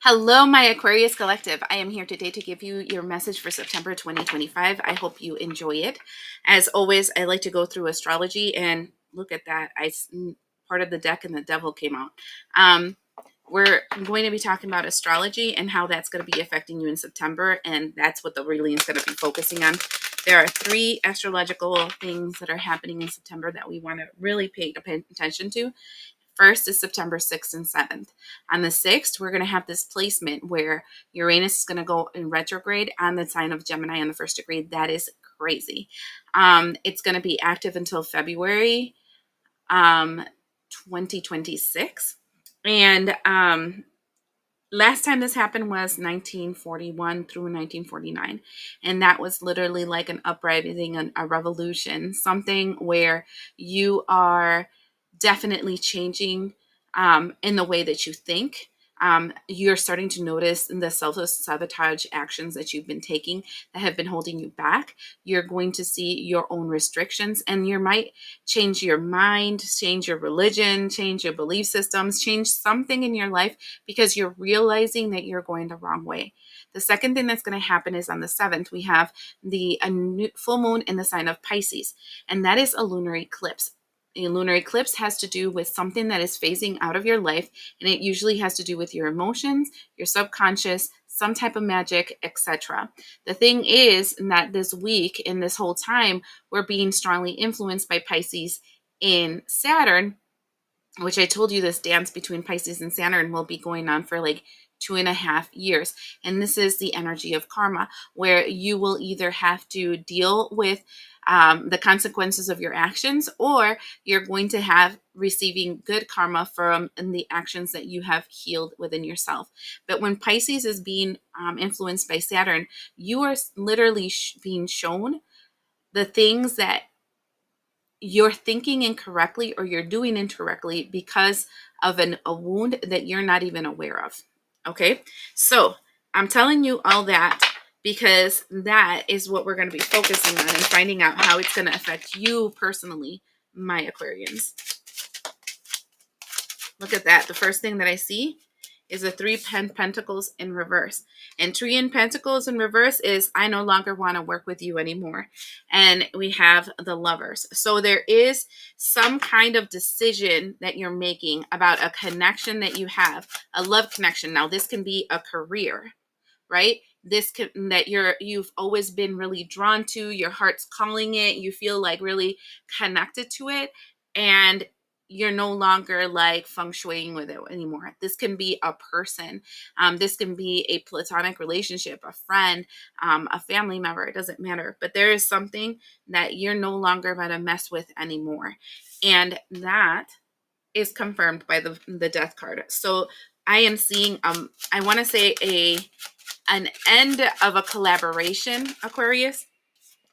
Hello, my Aquarius Collective. I am here today to give you your message for September 2025. I hope you enjoy it. As always, I like to go through astrology and look at that. Part of the deck and the devil came out. We're going to be talking about astrology and how that's going to be affecting you in September, and that's what the reading is going to be focusing on. There are three astrological things that are happening in September that we want to really pay attention to. First is September 6th and 7th. On the 6th, we're going to have this placement where Uranus is going to go in retrograde on the sign of Gemini on the first degree. That is crazy. It's going to be active until February 2026. And last time this happened was 1941 through 1949. And that was literally like an uprising, a revolution, something where you are definitely changing in the way that you think. You're starting to notice the self-sabotage actions that you've been taking that have been holding you back. You're going to see your own restrictions, and you might change your mind, change your religion, change your belief systems, change something in your life because you're realizing that you're going the wrong way. The second thing that's going to happen is on the 7th, we have a new full moon in the sign of Pisces, and that is a lunar eclipse. A lunar eclipse has to do with something that is phasing out of your life, and it usually has to do with your emotions, your subconscious, some type of magic, etc. The thing is that this week and this whole time, we're being strongly influenced by Pisces in Saturn, which I told you this dance between Pisces and Saturn will be going on for like 2.5 years. And this is the energy of karma, where you will either have to deal with the consequences of your actions, or you're going to have receiving good karma from the actions that you have healed within yourself. But when Pisces is being influenced by Saturn, you are literally being shown the things that you're thinking incorrectly or you're doing incorrectly because of a wound that you're not even aware of. Okay, so I'm telling you all that because that is what we're going to be focusing on and finding out how it's going to affect you personally, my Aquarians. Look at that. The first thing that I see is the three pentacles in reverse. And three in pentacles in reverse is I no longer want to work with you anymore. And we have the lovers. So there is some kind of decision that you're making about a connection that you have, a love connection. Now this can be a career, right? This can that you've always been really drawn to, your heart's calling it, you feel like really connected to it, and you're no longer like feng shuiing with it anymore. This can be a person. This can be a platonic relationship, a friend, a family member. It doesn't matter. But there is something that you're no longer going to mess with anymore. And that is confirmed by the death card. So I am seeing, I want to say an end of a collaboration, Aquarius.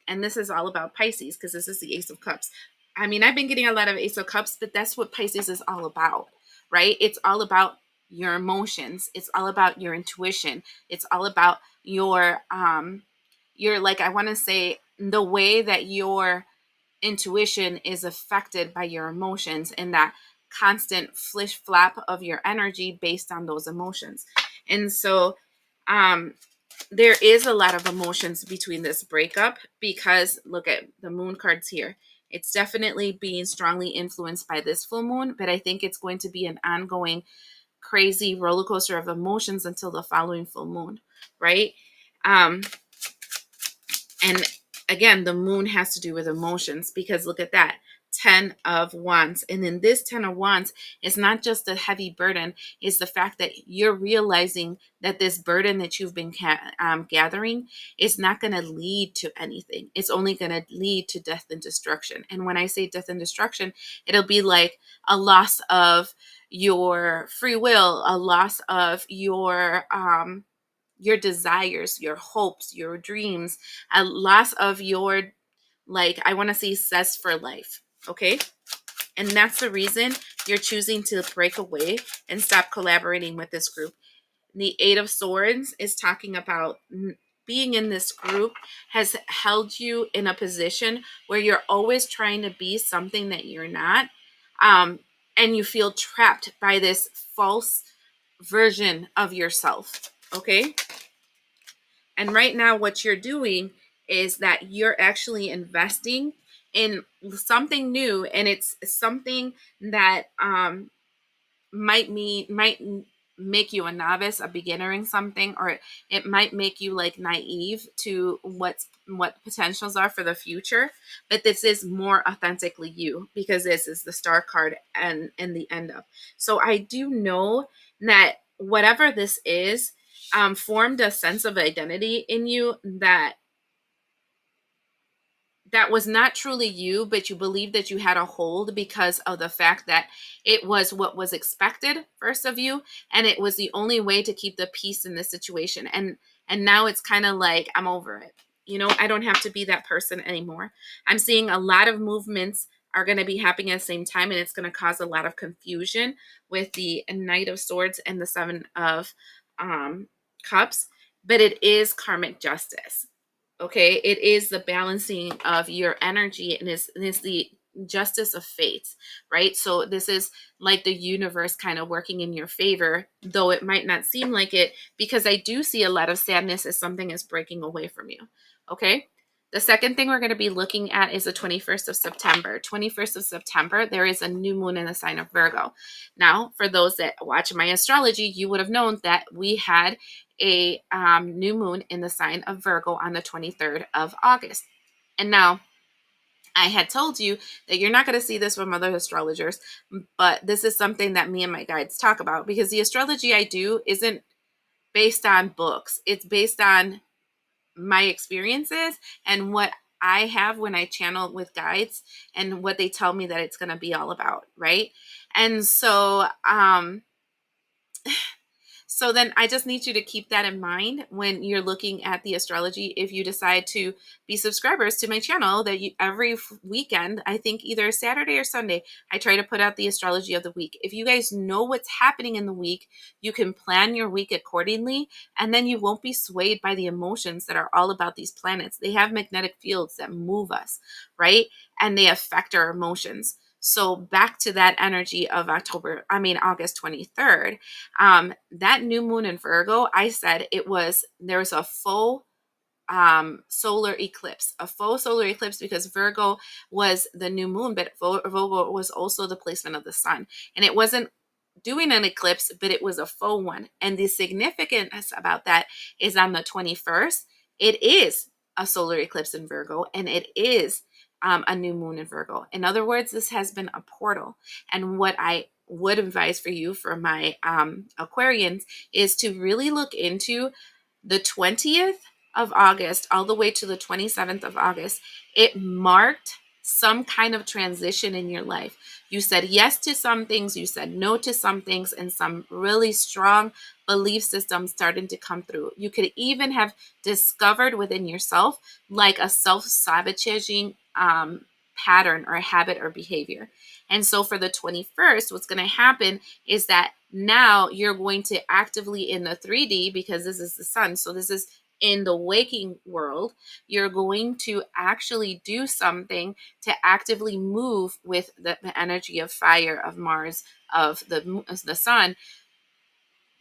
And this is all about Pisces because this is the Ace of Cups. I mean, I've been getting a lot of Ace of Cups, but that's what Pisces is all about, right? It's all about your emotions. It's all about your intuition. It's all about your like, I want to say the way that your intuition is affected by your emotions and that constant flish flap of your energy based on those emotions. And so, there is a lot of emotions between this breakup because look at the moon cards here. It's definitely being strongly influenced by this full moon, but I think it's going to be an ongoing crazy roller coaster of emotions until the following full moon, right? And again, the moon has to do with emotions because look at that. 10 of Wands. And then this 10 of Wands is not just a heavy burden, it's the fact that you're realizing that this burden that you've been gathering is not going to lead to anything. It's only going to lead to death and destruction. And when I say death and destruction, it'll be like a loss of your free will, a loss of your desires, your hopes, your dreams, a loss of your, like, I want to say zest for life. Okay. And that's the reason you're choosing to break away and stop collaborating with this group. The Eight of Swords is talking about being in this group has held you in a position where you're always trying to be something that you're not. And you feel trapped by this false version of yourself. Okay. And right now, what you're doing is that you're actually investing in something new, and it's something that might make you a novice, a beginner in something, or it might make you like naive to what potentials are for the future. But this is more authentically you, because this is the star card and the end of. So I do know that whatever this is, formed a sense of identity in you that was not truly you, but you believed that you had a hold because of the fact that it was what was expected first of you, and it was the only way to keep the peace in this situation. And now it's kind of like, I'm over it. I don't have to be that person anymore. I'm seeing a lot of movements are going to be happening at the same time, and it's going to cause a lot of confusion with the Knight of Swords and the Seven of Cups, but it is karmic justice. Okay, it is the balancing of your energy, and it's the justice of fate, right? So this is like the universe kind of working in your favor, though it might not seem like it, because I do see a lot of sadness as something is breaking away from you. Okay. The second thing we're going to be looking at is the 21st of September. 21st of September, there is a new moon in the sign of Virgo. Now, for those that watch my astrology, you would have known that we had a new moon in the sign of Virgo on the 23rd of August. And now, I had told you that you're not going to see this from other astrologers, but this is something that me and my guides talk about, because the astrology I do isn't based on books. It's based on my experiences and what I have when I channel with guides, and what they tell me that it's going to be all about, right? And so then I just need you to keep that in mind when you're looking at the astrology. If you decide to be subscribers to my channel, that every weekend, I think either Saturday or Sunday, I try to put out the astrology of the week. If you guys know what's happening in the week, you can plan your week accordingly, and then you won't be swayed by the emotions that are all about these planets. They have magnetic fields that move us, right? And they affect our emotions. So back to that energy of August 23rd, that new moon in Virgo, I said there was a faux solar eclipse, because Virgo was the new moon, but Virgo was also the placement of the sun. And it wasn't doing an eclipse, but it was a faux one. And the significance about that is on the 21st, it is a solar eclipse in Virgo, and it is a new moon in Virgo. In other words, this has been a portal. And what I would advise for you, for my Aquarians, is to really look into the 20th of August all the way to the 27th of August. It marked some kind of transition in your life. You said yes to some things, you said no to some things, and some really strong belief systems starting to come through. You could even have discovered within yourself like a self-sabotaging pattern or habit or behavior. And so for the 21st, what's going to happen is that now you're going to actively, in the 3D, because this is the sun, so this is in the waking world, you're going to actually do something to actively move with the energy of fire, of Mars, of the sun,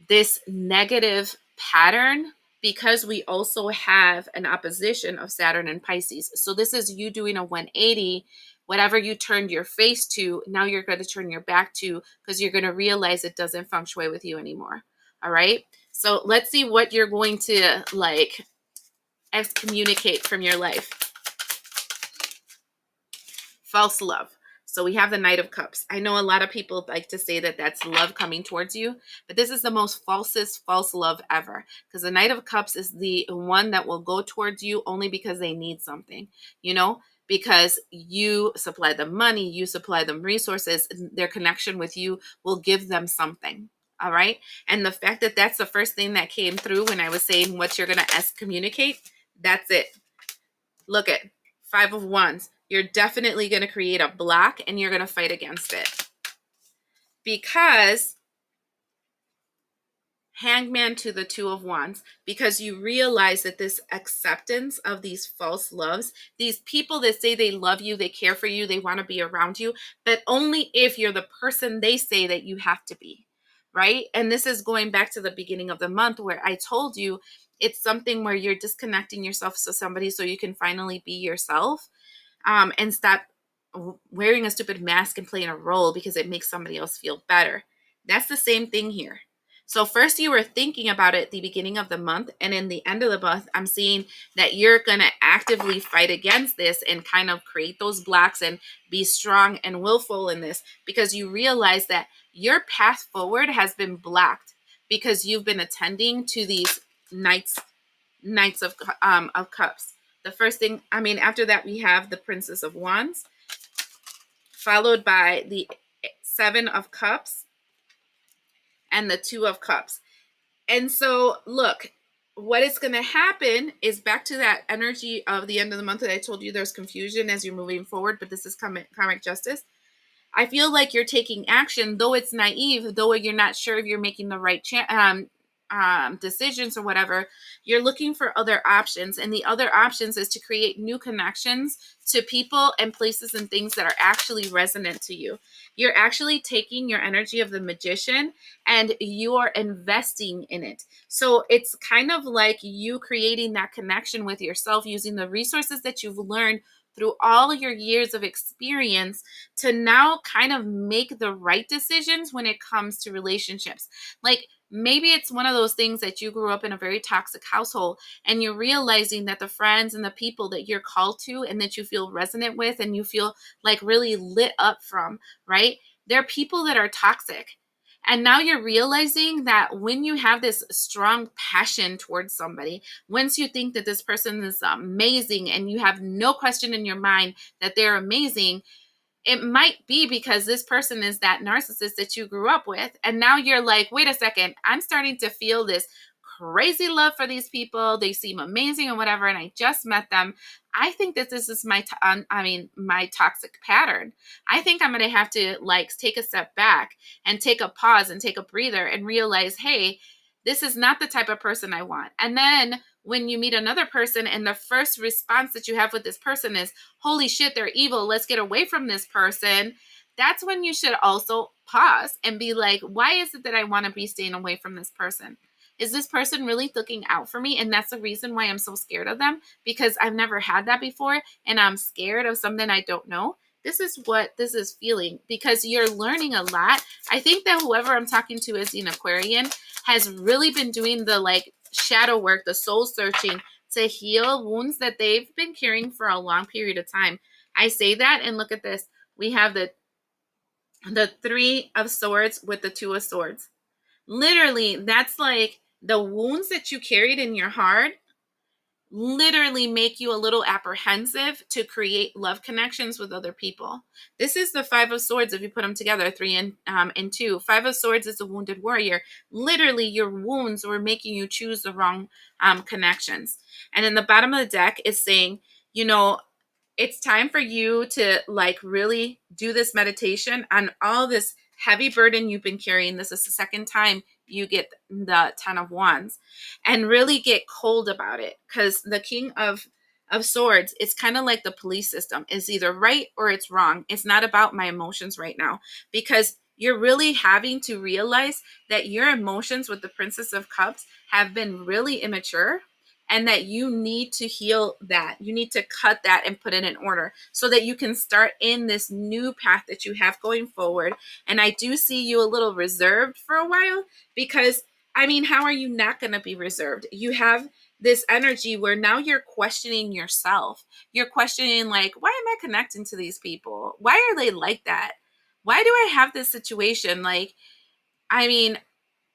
this negative pattern, because we also have an opposition of Saturn and Pisces. So this is you doing a 180. Whatever you turned your face to, now you're going to turn your back to, because you're going to realize it doesn't feng shui with you anymore. All right. So let's see what you're going to like excommunicate from your life. False love. So we have the Knight of Cups. I know a lot of people like to say that that's love coming towards you, but this is the most falsest false love ever, because the Knight of Cups is the one that will go towards you only because they need something, because you supply them money, you supply them resources, their connection with you will give them something. All right. And the fact that that's the first thing that came through when I was saying what you're going to excommunicate, that's it. Look at Five of Wands. You're definitely going to create a block, and you're going to fight against it. Because Hangman to the Two of Wands, because you realize that this acceptance of these false loves, these people that say they love you, they care for you, they want to be around you, but only if you're the person they say that you have to be, right? And this is going back to the beginning of the month where I told you it's something where you're disconnecting yourself to somebody so you can finally be yourself, and stop wearing a stupid mask and playing a role because it makes somebody else feel better. That's the same thing here. So first you were thinking about it at the beginning of the month, and in the end of the month, I'm seeing that you're going to actively fight against this and kind of create those blocks and be strong and willful in this, because you realize that your path forward has been blocked because you've been attending to these knights of cups. The first thing, I mean, after that we have the Princess of Wands, followed by the Seven of Cups and the Two of Cups. And so, look, what is going to happen is back to that energy of the end of the month that I told you there's confusion as you're moving forward, but this is karmic justice. I feel like you're taking action, though it's naive, though you're not sure if you're making the right decisions or whatever. You're looking for other options, and the other options is to create new connections to people and places and things that are actually resonant to you. You're actually taking your energy of the magician and you are investing in it. So it's kind of like you creating that connection with yourself using the resources that you've learned through all your years of experience to now kind of make the right decisions when it comes to relationships. Like, maybe it's one of those things that you grew up in a very toxic household and you're realizing that the friends and the people that you're called to and that you feel resonant with and you feel like really lit up from, right? They're people that are toxic. And now you're realizing that when you have this strong passion towards somebody, once you think that this person is amazing and you have no question in your mind that they're amazing, it might be because this person is that narcissist that you grew up with. And now you're like, wait a second, I'm starting to feel this crazy love for these people. They seem amazing and whatever. And I just met them. I think that this is my toxic pattern. I think I'm going to have to like take a step back and take a pause and take a breather and realize, hey, this is not the type of person I want. And then when you meet another person and the first response that you have with this person is, holy shit, they're evil, let's get away from this person. That's when you should also pause and be like, why is it that I want to be staying away from this person? Is this person really looking out for me? And that's the reason why I'm so scared of them, because I've never had that before and I'm scared of something I don't know. This is what this is feeling, because you're learning a lot. I think that whoever I'm talking to is an Aquarian has really been doing the like shadow work, the soul searching to heal wounds that they've been carrying for a long period of time. I say that, and look at this. We have the Three of Swords with the Two of Swords. Literally, that's like the wounds that you carried in your heart literally make you a little apprehensive to create love connections with other people. This is the Five of Swords. If you put them together, three and two, Five of Swords is a wounded warrior. Literally, your wounds were making you choose the wrong connections. And in the bottom of the deck is saying, you know, it's time for you to like really do this meditation on all this heavy burden you've been carrying. This is the second time you get the Ten of Wands, and really get cold about it, because the King of Swords, it's kind of like the police system. It's either right or it's wrong. It's not about my emotions right now, because you're really having to realize that your emotions with the Princess of Cups have been really immature, and that you need to heal that. You need to cut that and put it in order so that you can start in this new path that you have going forward. And I do see you a little reserved for a while, because, I mean, how are you not going to be reserved? You have this energy where now you're questioning yourself. You're questioning, like, why am I connecting to these people? Why are they like that? Why do I have this situation? Like, I mean,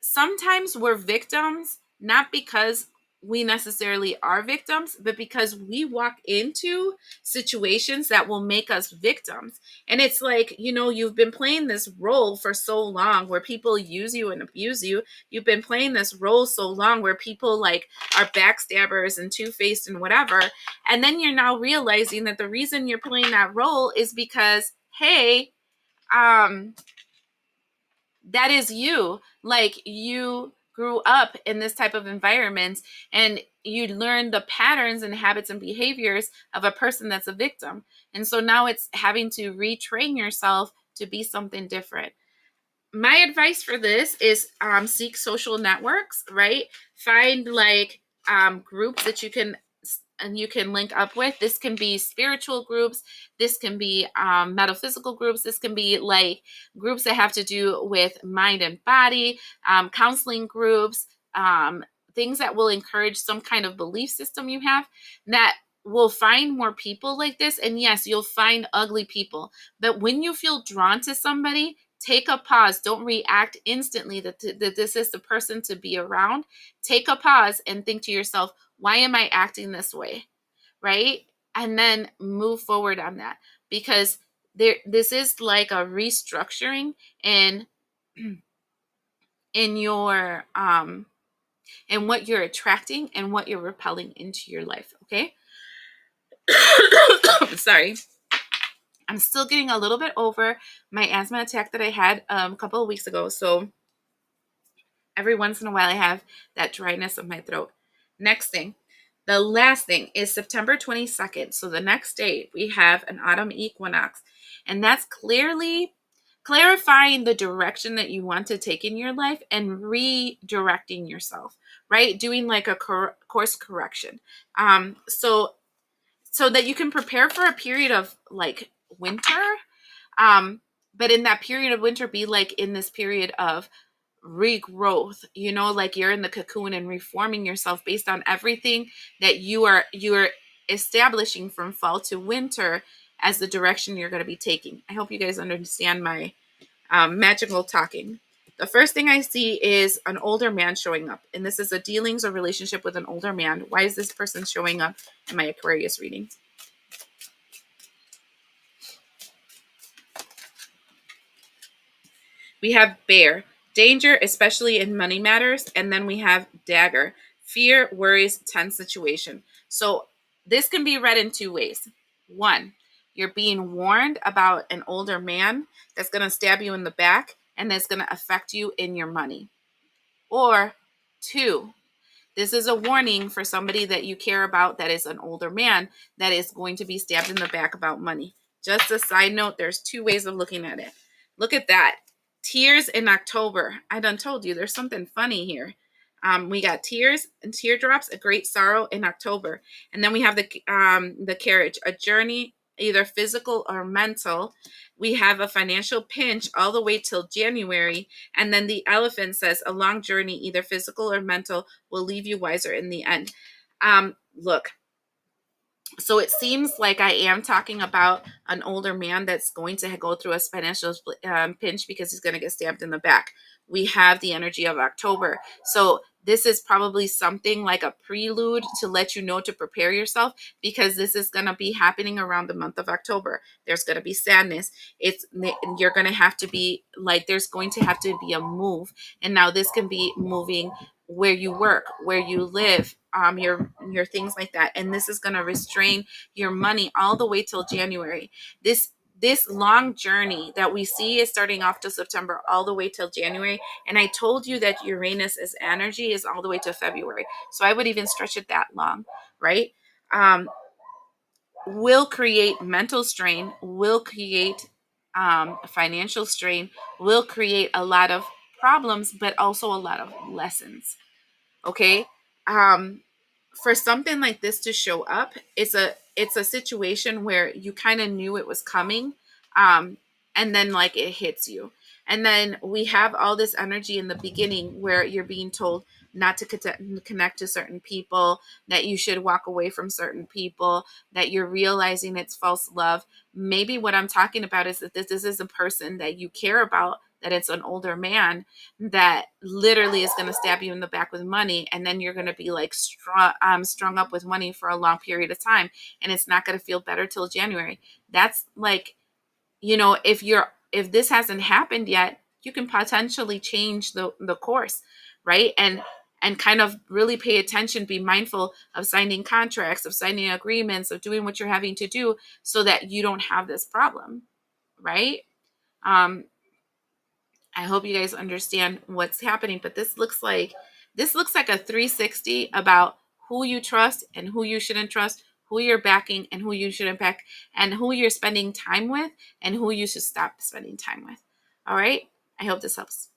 sometimes we're victims, not because we necessarily are victims, but because we walk into situations that will make us victims. And it's like, you know, you've been playing this role for so long where people use you and abuse you. You've been playing this role so long where people like are backstabbers and two-faced and whatever. And then you're now realizing that the reason you're playing that role is because, hey, that is you. Like, you grew up in this type of environment and you learn the patterns and habits and behaviors of a person that's a victim. And so now it's having to retrain yourself to be something different. my advice for this is seek social networks, right? Find like groups that you can link up with. This can be spiritual groups. This can be metaphysical groups. This can be like groups that have to do with mind and body, counseling groups, things that will encourage some kind of belief system you have that will find more people like this. And yes, you'll find ugly people. But when you feel drawn to somebody, take a pause. Don't react instantly that this is the person to be around. Take a pause and think to yourself, why am I acting this way? Right? And then move forward on that, because this is like a restructuring in in your in what you're attracting and what you're repelling into your life. Okay. Sorry, I'm still getting a little bit over my asthma attack that I had a couple of weeks ago. So every once in a while, I have that dryness of my throat. Next thing, the last thing is September 22nd. So the next day, we have an autumn equinox. And that's clearly clarifying the direction that you want to take in your life and redirecting yourself, right? Doing like a course correction. So that you can prepare for a period of like winter. Um, but in that period of winter, be like in this period of regrowth, like you're in the cocoon and reforming yourself based on everything that you're establishing from fall to winter as the direction you're going to be taking. I hope you guys understand my magical talking. The first thing I see is an older man showing up, and this is a dealings or relationship with an older man. Why is this person showing up in my Aquarius reading? We have bear, danger, especially in money matters. And then we have dagger, fear, worries, tense situation. So this can be read in two ways. One, you're being warned about an older man that's going to stab you in the back and that's going to affect you in your money. Or two, this is a warning for somebody that you care about that is an older man that is going to be stabbed in the back about money. Just a side note, there's two ways of looking at it. Look at that. Tears in October. I done told you there's something funny here. We got tears and teardrops, a great sorrow in October. And then we have the carriage, a journey, either physical or mental. We have a financial pinch all the way till January. And then the elephant says a long journey, either physical or mental, will leave you wiser in the end. Look, so it seems like I am talking about an older man that's going to go through a financial pinch because he's going to get stabbed in the back. We have the energy of October. So this is probably something like a prelude to let you know to prepare yourself, because this is going to be happening around the month of October. There's going to be sadness. You're going to have to be like, there's going to have to be a move. And now this can be moving where you work, where you live, your things like that. And this is going to restrain your money all the way till January. This long journey that we see is starting off to September all the way till January. And I told you that Uranus as energy is all the way to February. So I would even stretch it that long, right? Will create mental strain, will create financial strain, will create a lot of problems, but also a lot of lessons. Okay. um for something like this to show up, it's a situation where you kind of knew it was coming, um and then like it hits you. And then we have all this energy in the beginning where you're being told not to connect to certain people, that you should walk away from certain people, that you're realizing it's false love. Maybe what I'm talking about is that this is a person that you care about, that it's an older man that literally is going to stab you in the back with money, and then you're going to be like strung up with money for a long period of time, and it's not going to feel better till January. That's like, if this hasn't happened yet, you can potentially change the course, right? And kind of really pay attention, be mindful of signing contracts, of signing agreements, of doing what you're having to do so that you don't have this problem, right? um I hope you guys understand what's happening, but this looks like a 360 about who you trust and who you shouldn't trust, who you're backing and who you shouldn't back, and who you're spending time with and who you should stop spending time with. All right? I hope this helps.